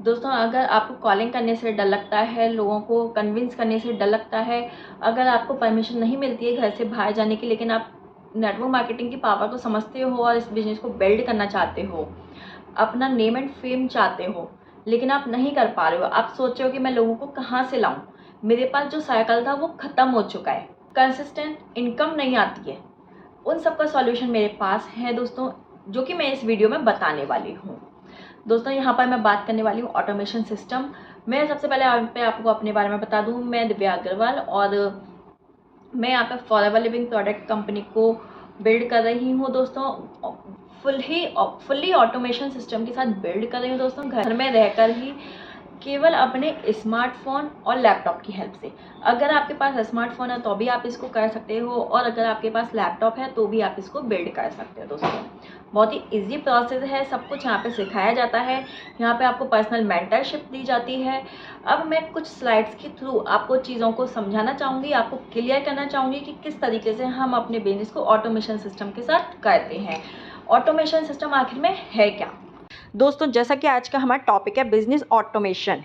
दोस्तों, अगर आपको कॉलिंग करने से डर लगता है, लोगों को कन्विंस करने से डर लगता है, अगर आपको परमिशन नहीं मिलती है घर से बाहर जाने की, लेकिन आप नेटवर्क मार्केटिंग की पावर को समझते हो और इस बिज़नेस को बिल्ड करना चाहते हो, अपना नेम एंड फेम चाहते हो, लेकिन आप नहीं कर पा रहे हो। आप सोच रहे हो कि मैं लोगों को कहाँ से लाऊँ? मेरे पास जो साइकिल था वो ख़त्म हो चुका है, कंसिस्टेंट इनकम नहीं आती है। उन सब का सॉल्यूशन मेरे पास है दोस्तों, जो कि मैं इस वीडियो में बताने वाली हूँ। दोस्तों, यहाँ पर मैं बात करने वाली हूँ ऑटोमेशन सिस्टम। मैं सबसे पहले यहाँ पे आपको अपने बारे में बता दूँ, मैं दिव्या अग्रवाल और मैं यहाँ पे फॉरएवर लिविंग प्रोडक्ट कंपनी को बिल्ड कर रही हूँ दोस्तों। फुल्ली ऑटोमेशन सिस्टम के साथ बिल्ड कर रही हूँ दोस्तों, घर में रहकर ही, केवल अपने स्मार्टफोन और लैपटॉप की हेल्प से। अगर आपके पास स्मार्टफोन है तो भी आप इसको कर सकते हो, और अगर आपके पास लैपटॉप है तो भी आप इसको बिल्ड कर सकते हो दोस्तों। बहुत ही इजी प्रोसेस है, सब कुछ यहाँ पे सिखाया जाता है। यहाँ पे आपको पर्सनल मेंटरशिप दी जाती है। अब मैं कुछ स्लाइड्स के थ्रू आपको चीज़ों को समझाना चाहूँगी, आपको क्लियर करना चाहूँगी कि किस तरीके से हम अपने बिजनेस को ऑटोमेशन सिस्टम के साथ करते हैं। ऑटोमेशन सिस्टम आखिर में है क्या? दोस्तों, जैसा कि आज का हमारा टॉपिक है बिजनेस ऑटोमेशन,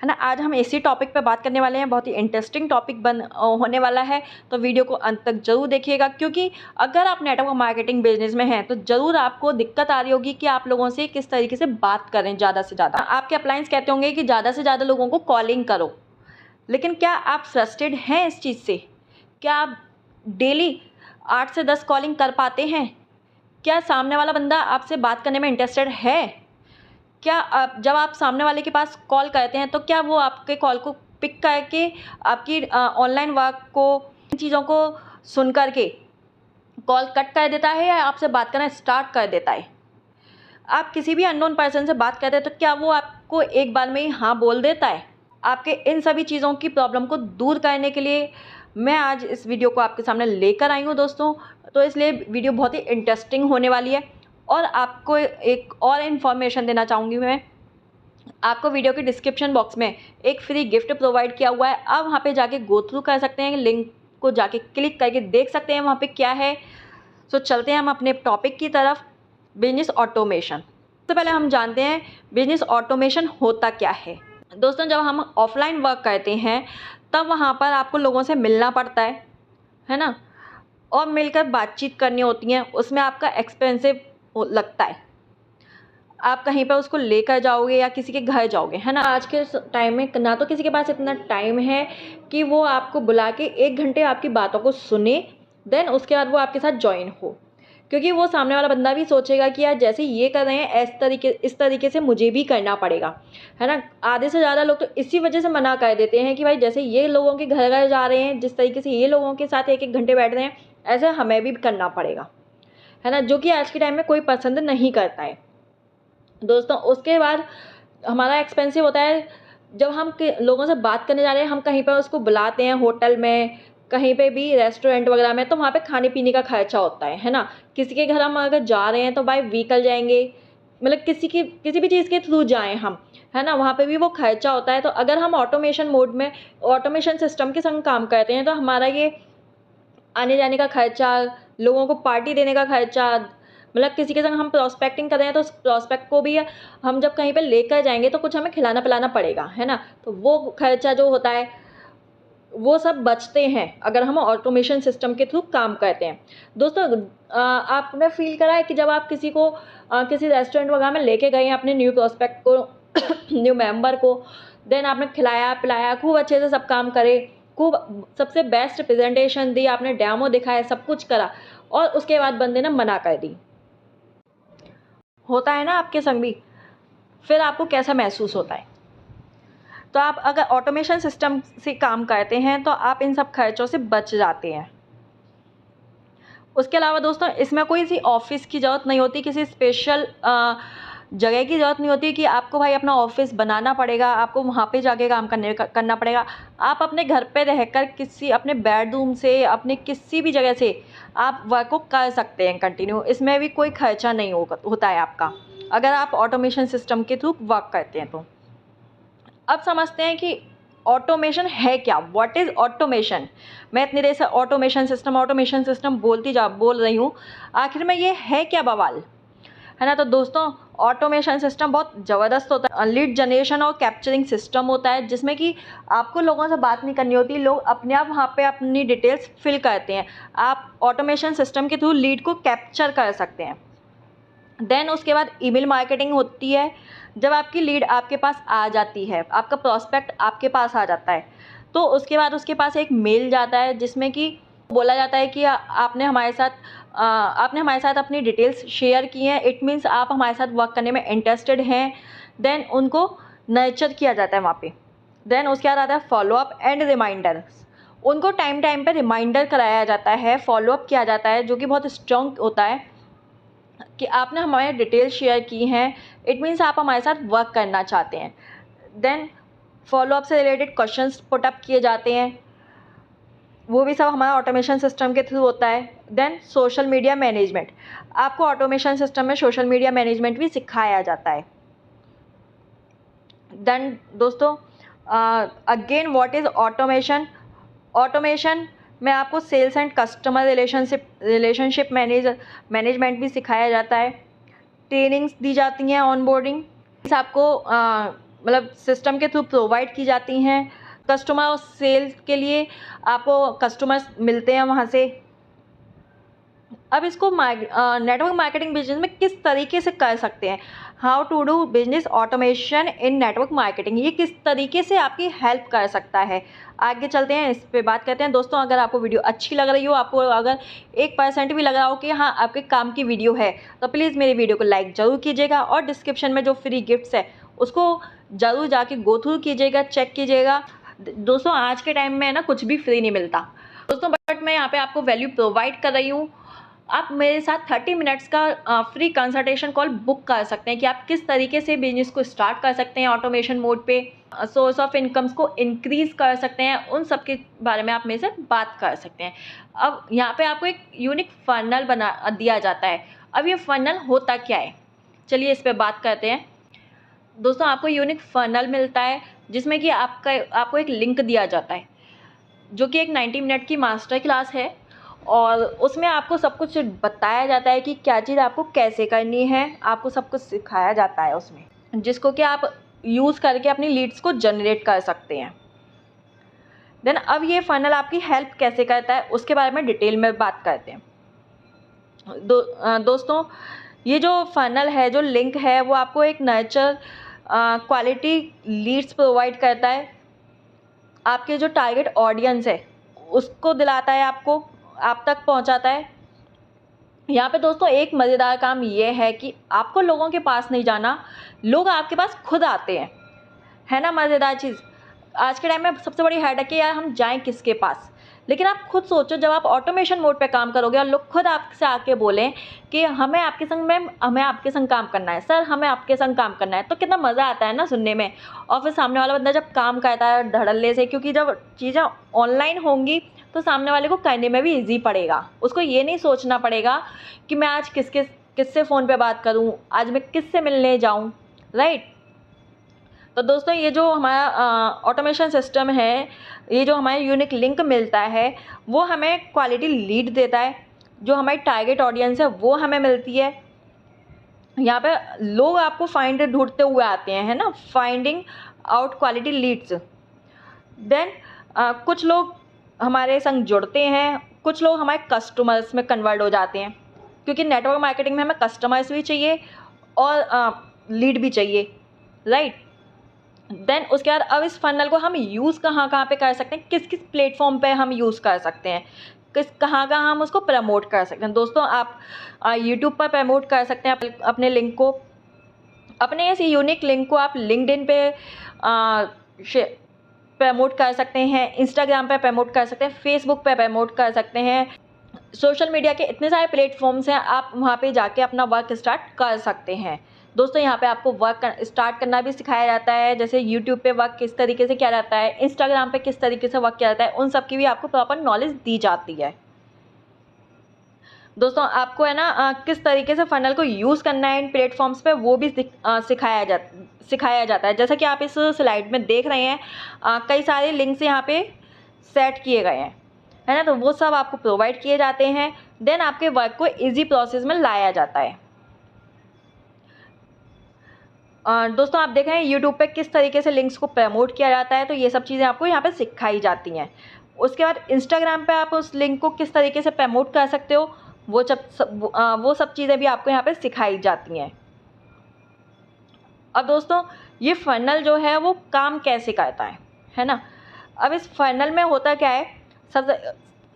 है ना। आज हम इसी टॉपिक पे बात करने वाले हैं। बहुत ही इंटरेस्टिंग टॉपिक होने वाला है, तो वीडियो को अंत तक जरूर देखिएगा, क्योंकि अगर आप नेटवर्क मार्केटिंग बिजनेस में हैं तो ज़रूर आपको दिक्कत आ रही होगी कि आप लोगों से किस तरीके से बात करें ज़्यादा से ज़्यादा। आपके अपलाइंस कहते होंगे कि ज़्यादा से ज़्यादा लोगों को कॉलिंग करो, लेकिन क्या आप फ्रस्ट्रेटेड हैं इस चीज़ से? क्या आप डेली 8 से 10 कॉलिंग कर पाते हैं? क्या सामने वाला बंदा आपसे बात करने में इंटरेस्टेड है? क्या आप जब आप सामने वाले के पास कॉल करते हैं तो क्या वो आपके कॉल को पिक करके आपकी ऑनलाइन वर्क को, इन चीज़ों को सुन कर के कॉल कट कर देता है, या आपसे बात करना स्टार्ट कर देता है? आप किसी भी अननोन पर्सन से बात करते हैं तो क्या वो आपको एक बार में ही हाँ बोल देता है? आपके इन सभी चीज़ों की प्रॉब्लम को दूर करने के लिए मैं आज इस वीडियो को आपके सामने लेकर आई हूँ दोस्तों। तो इसलिए वीडियो बहुत ही इंटरेस्टिंग होने वाली है। और आपको एक और इन्फॉर्मेशन देना चाहूँगी मैं, आपको वीडियो के डिस्क्रिप्शन बॉक्स में एक फ्री गिफ्ट प्रोवाइड किया हुआ है। आप वहाँ पे जाके गो थ्रू कर सकते हैं, लिंक को जाके क्लिक करके देख सकते हैं वहाँ पे क्या है। सो चलते हैं हम अपने टॉपिक की तरफ, बिजनेस ऑटोमेशन। सबसे पहले हम जानते हैं बिजनेस ऑटोमेशन होता क्या है। दोस्तों, जब हम ऑफलाइन वर्क करते हैं तब वहाँ पर आपको लोगों से मिलना पड़ता है ना, और मिलकर बातचीत करनी होती है। उसमें आपका एक्सपेंसिव लगता है। आप कहीं पर उसको लेकर जाओगे या किसी के घर जाओगे, है ना। आज के टाइम में ना तो किसी के पास इतना टाइम है कि वो आपको बुला के 1 घंटे आपकी बातों को सुने, देन उसके बाद वो आपके साथ जॉइन हो। क्योंकि वो सामने वाला बंदा भी सोचेगा कि यार जैसे ये कर रहे हैं इस तरीके से मुझे भी करना पड़ेगा, है ना। आधे से ज़्यादा लोग तो इसी वजह से मना कर देते हैं कि भाई जैसे ये लोगों के घर घर जा रहे हैं, जिस तरीके से ये लोगों के साथ 1-1 घंटे बैठ रहे हैं, ऐसे हमें भी करना पड़ेगा, है ना। जो कि आज के टाइम में कोई पसंद नहीं करता है दोस्तों। उसके बाद हमारा एक्सपेंसिव होता है जब हम लोगों से बात करने जा रहे हैं, हम कहीं पर उसको बुलाते हैं, होटल में, कहीं पे भी रेस्टोरेंट वगैरह में, तो वहाँ पे खाने पीने का खर्चा होता है ना। किसी के घर हम अगर जा रहे हैं तो बाय व्हीकल जाएंगे, मतलब किसी भी चीज़ के थ्रू जाएं हम, है ना, वहाँ पे भी वो खर्चा होता है। तो अगर हम ऑटोमेशन मोड में, ऑटोमेशन सिस्टम के संग काम करते हैं, तो हमारा ये आने जाने का खर्चा, लोगों को पार्टी देने का खर्चा, मतलब किसी के संग हम प्रॉस्पेक्टिंग कर रहे हैं तो उस प्रॉस्पेक्ट को भी हम जब कहीं पे लेकर जाएंगे तो कुछ हमें खिलाना पिलाना पड़ेगा, है ना। तो वो खर्चा जो होता है वो सब बचते हैं अगर हम ऑटोमेशन सिस्टम के थ्रू काम करते हैं दोस्तों। आपने फील करा है कि जब आप किसी को किसी रेस्टोरेंट वगैरह में लेके गए हैं अपने न्यू प्रॉस्पेक्ट को न्यू मेंबर को, देन आपने खिलाया पिलाया, खूब अच्छे से सब काम करे, खूब सबसे बेस्ट प्रेजेंटेशन दी, आपने डेमो दिखाया, सब कुछ करा, और उसके बाद बंदे ने मना कर दी, होता है ना आपके संग भी, फिर आपको कैसा महसूस होता है? तो आप अगर ऑटोमेशन सिस्टम से काम करते हैं तो आप इन सब खर्चों से बच जाते हैं। उसके अलावा दोस्तों, इसमें कोई सी ऑफिस की ज़रूरत नहीं होती, किसी स्पेशल जगह की ज़रूरत नहीं होती कि आपको भाई अपना ऑफिस बनाना पड़ेगा, आपको वहाँ पे जाके काम करना पड़ेगा। आप अपने घर पे रहकर किसी अपने बेडरूम से, अपने किसी भी जगह से आप वर्क को कर सकते हैं कंटिन्यू। इसमें भी कोई खर्चा नहीं होता है आपका, अगर आप ऑटोमेशन सिस्टम के थ्रू वर्क करते हैं तो। अब समझते हैं कि ऑटोमेशन है क्या, व्हाट इज़ ऑटोमेशन। मैं इतनी देर से ऑटोमेशन सिस्टम बोल रही हूँ, आखिर में ये है क्या बवाल, है ना। तो दोस्तों ऑटोमेशन सिस्टम बहुत ज़बरदस्त होता है। लीड जनरेशन और कैप्चरिंग सिस्टम होता है जिसमें कि आपको लोगों से बात नहीं करनी होती, लोग अपने आप वहाँ पे अपनी डिटेल्स फिल करते हैं। आप ऑटोमेशन सिस्टम के थ्रू लीड को कैप्चर कर सकते हैं। देन उसके बाद ईमेल मार्केटिंग होती है। जब आपकी लीड आपके पास आ जाती है, आपका प्रॉस्पेक्ट आपके पास आ जाता है, तो उसके बाद उसके पास एक मेल जाता है जिसमें कि बोला जाता है कि आपने हमारे साथ अपनी डिटेल्स शेयर की हैं, इट मीन्स आप हमारे साथ वर्क करने में इंटरेस्टेड हैं। देन उनको नर्चर किया जाता है वहाँ पे। देन उसके बाद आता है फॉलोअप एंड रिमाइंडर्स। उनको टाइम टाइम पे रिमाइंडर कराया जाता है, फॉलोअप किया जाता है, जो कि बहुत स्ट्रॉन्ग होता है कि आपने हमारे डिटेल शेयर की हैं, इट मीन्स आप हमारे साथ वर्क करना चाहते हैं। देन फॉलोअप से रिलेटेड क्वेश्चंस पुट अप किए जाते हैं, वो भी सब हमारा ऑटोमेशन सिस्टम के थ्रू होता है। देन सोशल मीडिया मैनेजमेंट, आपको ऑटोमेशन सिस्टम में सोशल मीडिया मैनेजमेंट भी सिखाया जाता है। देन दोस्तों again what is automation. Automation में आपको sales and customer relationship management भी सिखाया जाता है। ट्रेनिंग्स दी जाती हैं, ऑनबोर्डिंग आपको मतलब सिस्टम के थ्रू प्रोवाइड की जाती हैं। कस्टमर और सेल्स के लिए आपको कस्टमर्स मिलते हैं वहाँ से। अब इसको नेटवर्क मार्केटिंग बिजनेस में किस तरीके से कर सकते हैं, how to do business automation in network marketing, ये किस तरीके से आपकी हेल्प कर सकता है। आगे चलते हैं, इस पे बात करते हैं। दोस्तों अगर आपको वीडियो अच्छी लग रही हो, आपको अगर 1% भी लग रहा हो कि हाँ आपके काम की वीडियो है, तो प्लीज़ मेरी वीडियो को लाइक ज़रूर कीजिएगा और डिस्क्रिप्शन में जो फ्री गिफ्ट्स है उसको ज़रूर जाके गो थ्रू कीजिएगा, चेक कीजिएगा। दोस्तों आज के टाइम में है ना कुछ भी फ्री नहीं मिलता दोस्तों, बट मैं यहाँ पे आपको वैल्यू प्रोवाइड कर रही हूँ। आप मेरे साथ 30 मिनट्स का फ्री कंसल्टेशन कॉल बुक कर सकते हैं कि आप किस तरीके से बिजनेस को स्टार्ट कर सकते हैं ऑटोमेशन मोड पे, सोर्स ऑफ इनकम्स को इंक्रीज़ कर सकते हैं, उन सब के बारे में आप मेरे से बात कर सकते हैं। अब यहाँ पे आपको एक यूनिक फनल बना दिया जाता है। अब ये फनल होता क्या है, चलिए इस पर बात करते हैं। दोस्तों आपको यूनिक फनल मिलता है जिसमें कि आपको एक लिंक दिया जाता है जो कि एक 90 मिनट की मास्टर क्लास है, और उसमें आपको सब कुछ बताया जाता है कि क्या चीज़ आपको कैसे करनी है, आपको सब कुछ सिखाया जाता है उसमें, जिसको कि आप यूज़ करके अपनी लीड्स को जनरेट कर सकते हैं। देन अब ये फनल आपकी हेल्प कैसे करता है उसके बारे में डिटेल में बात करते हैं। दोस्तों ये जो फनल है, जो लिंक है, वो आपको एक नर्चर क्वालिटी लीड्स प्रोवाइड करता है। आपके जो टारगेट ऑडियंस है उसको दिलाता है, आपको आप तक पहुंचाता है। यहाँ पे दोस्तों एक मज़ेदार काम ये है कि आपको लोगों के पास नहीं जाना, लोग आपके पास खुद आते हैं, है ना मज़ेदार चीज़। आज के टाइम में सबसे बड़ी हेडेक है यार हम जाएं किसके पास, लेकिन आप खुद सोचो जब आप ऑटोमेशन मोड पे काम करोगे और लोग खुद आपसे आके बोलें कि हमें आपके संग काम करना है सर, हमें आपके संग काम करना है, तो कितना मज़ा आता है ना सुनने में। और फिर सामने वाला बंदा जब काम करता है धड़ल्ले से, क्योंकि जब चीज़ें ऑनलाइन होंगी तो सामने वाले को करने में भी ईजी पड़ेगा। उसको ये नहीं सोचना पड़ेगा कि मैं आज किससे फ़ोन पे बात करूँ, आज मैं किससे मिलने जाऊँ, राइट। तो दोस्तों ये जो हमारा ऑटोमेशन सिस्टम है, ये जो हमारे यूनिक लिंक मिलता है, वो हमें क्वालिटी लीड देता है। जो हमारी टारगेट ऑडियंस है वो हमें मिलती है। यहाँ पे लोग आपको ढूंढते हुए आते हैं, है ना, finding out quality leads. Then कुछ लोग हमारे संग जुड़ते हैं, कुछ लोग हमारे कस्टमर्स में कन्वर्ट हो जाते हैं, क्योंकि नेटवर्क मार्केटिंग में हमें कस्टमर्स भी चाहिए और लीड भी चाहिए, राइट। देन उसके बाद अब इस फनल को हम यूज़ कहाँ पे कर सकते हैं, किस किस प्लेटफॉर्म पे हम यूज़ कर सकते हैं, कहाँ हम उसको प्रमोट कर सकते हैं। दोस्तों आप यूट्यूब पर प्रमोट कर सकते हैं अपने लिंक को, अपने इस यूनिक लिंक को आप लिंक्डइन पे प्रमोट कर सकते हैं, इंस्टाग्राम पे प्रमोट कर सकते हैं, फेसबुक पे प्रमोट कर सकते हैं। सोशल मीडिया के इतने सारे प्लेटफॉर्म्स हैं, आप वहाँ पे जाके अपना वर्क स्टार्ट कर सकते हैं। दोस्तों यहाँ पे आपको वर्क स्टार्ट करना भी सिखाया जाता है, जैसे यूट्यूब पे वर्क किस तरीके से किया जाता है, इंस्टाग्राम पे किस तरीके से वर्क किया जाता है, उन सब की भी आपको प्रॉपर नॉलेज दी जाती है। दोस्तों आपको है ना किस तरीके से फनल को यूज़ करना है इन प्लेटफॉर्म्स पे, वो भी सिखाया जाता है। जैसा कि आप इस स्लाइड में देख रहे हैं, कई सारे लिंक्स यहाँ पे सेट किए गए हैं, है ना, तो वो सब आपको प्रोवाइड किए जाते हैं। देन आपके वर्क को ईजी प्रोसेस में लाया जाता है। दोस्तों आप देख रहे हैं यूट्यूब पे किस तरीके से लिंक्स को प्रमोट किया जाता है, तो ये सब चीज़ें आपको यहाँ पे सिखाई जाती हैं। उसके बाद इंस्टाग्राम पे आप उस लिंक को किस तरीके से प्रमोट कर सकते हो, वो सब चीज़ें भी आपको यहाँ पे सिखाई जाती हैं। अब दोस्तों ये फ़नल जो है वो काम कैसे करता है ना? अब इस फ़नल में होता क्या है,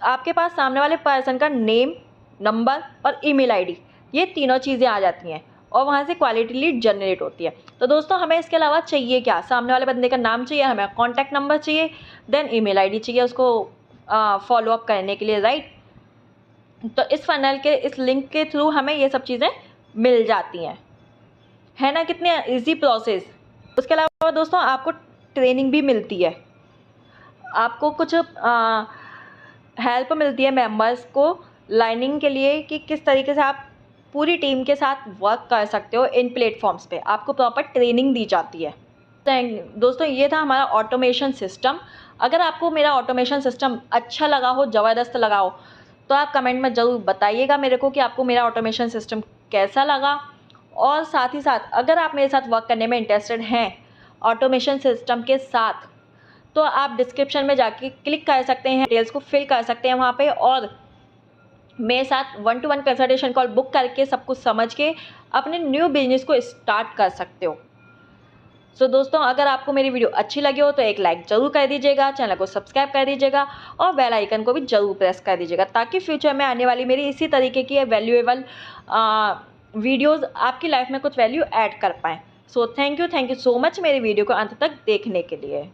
आपके पास सामने वाले पर्सन का नेम, नंबर और ईमेल आईडी, ये तीनों चीज़ें आ जाती हैं और वहाँ से क्वालिटी लीड जनरेट होती है। तो दोस्तों हमें इसके अलावा चाहिए क्या? सामने वाले बंदे का नाम चाहिए, हमें कॉन्टैक्ट नंबर चाहिए, देन ईमेल आईडी चाहिए उसको फॉलो अप करने के लिए, राइट? तो इस फ़नल के इस लिंक के थ्रू हमें ये सब चीज़ें मिल जाती हैं, है ना? कितनी ईज़ी प्रोसेस। उसके अलावा दोस्तों आपको ट्रेनिंग भी मिलती है, आपको कुछ हेल्प मिलती है मेंबर्स को लाइनिंग के लिए कि किस तरीके से आप पूरी टीम के साथ वर्क कर सकते हो इन प्लेटफॉर्म्स पे, आपको प्रॉपर ट्रेनिंग दी जाती है। दोस्तों ये था हमारा ऑटोमेशन सिस्टम। अगर आपको मेरा ऑटोमेशन सिस्टम अच्छा लगा हो, ज़बरदस्त लगा हो, तो आप कमेंट में ज़रूर बताइएगा मेरे को कि आपको मेरा ऑटोमेशन सिस्टम कैसा लगा। और साथ ही साथ अगर आप मेरे साथ वर्क करने में इंटरेस्टेड हैं ऑटोमेशन सिस्टम के साथ, तो आप डिस्क्रिप्शन में जाके क्लिक कर सकते हैं, डिटेल्स को फिल कर सकते हैं वहाँ पे और मेरे साथ 1-to-1 कंसल्टेशन कॉल बुक करके सब कुछ समझ के अपने न्यू बिजनेस को स्टार्ट कर सकते हो। सो दोस्तों अगर आपको मेरी वीडियो अच्छी लगी हो तो एक लाइक ज़रूर कर दीजिएगा, चैनल को सब्सक्राइब कर दीजिएगा और बेल आइकन को भी ज़रूर प्रेस कर दीजिएगा, ताकि फ्यूचर में आने वाली मेरी इसी तरीके की वैल्यूएबल वीडियोज़ आपकी लाइफ में कुछ वैल्यू ऐड कर पाएँ। So thank you so much मेरी वीडियो को अंत तक देखने के लिए।